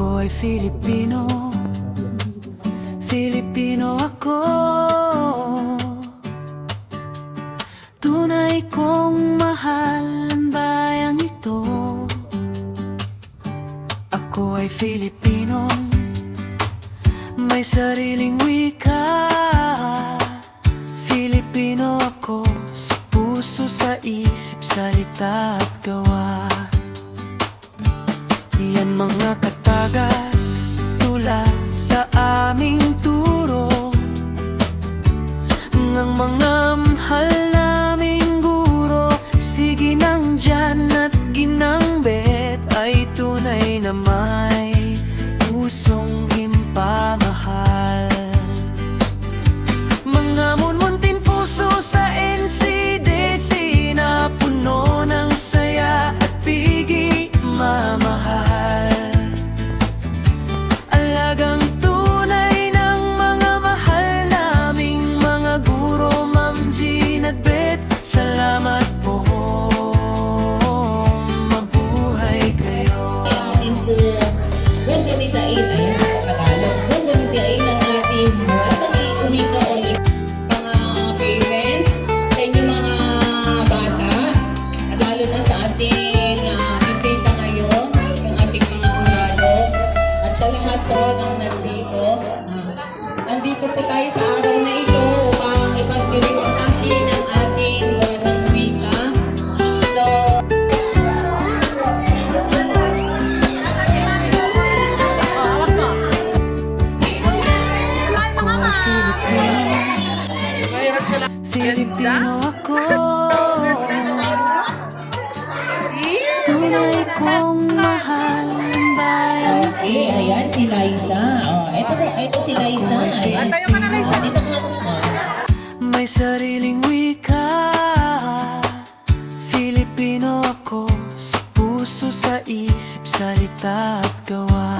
Ako ay Filipino, Filipino ako. Tunay kong mahal ang bayang ito. Ako ay Filipino, may sariling wika. Filipino ako, sa puso, sa isip, salita at gawa. Yan mga katagas, tula sa aming turo ng mga mahal naming guro. Sige nang dyan at ginangbet ay tunay na may pusong himpamahal. Mga munmuntin puso sa NCDC na puno ng saya at pigi mamahal. Alagang tunay ng mga mahal naming mga guro, Ma'am Jean at Bet. Salamat po, mabuhay kayo. Atin po, gagamitain ay Tagalog. Gagamitain ang ating unika ulit. Mga parents, sa inyong mga bata, lalo na sa ating bisita ngayon, yung ating mga unado, at sa lahat po ng nandito. Nandito po tayo sa araw na ito upang ipagdiriwang natin ang ating buwan ng wika. So, Filipino ako. Tunay kong mahal ang bayan. okay, ayan si Liza. Oh, ito si Liza. Ayan. Dito ka mo. May sariling wika. Filipino ako, sa puso, sa isip, salita at gawa.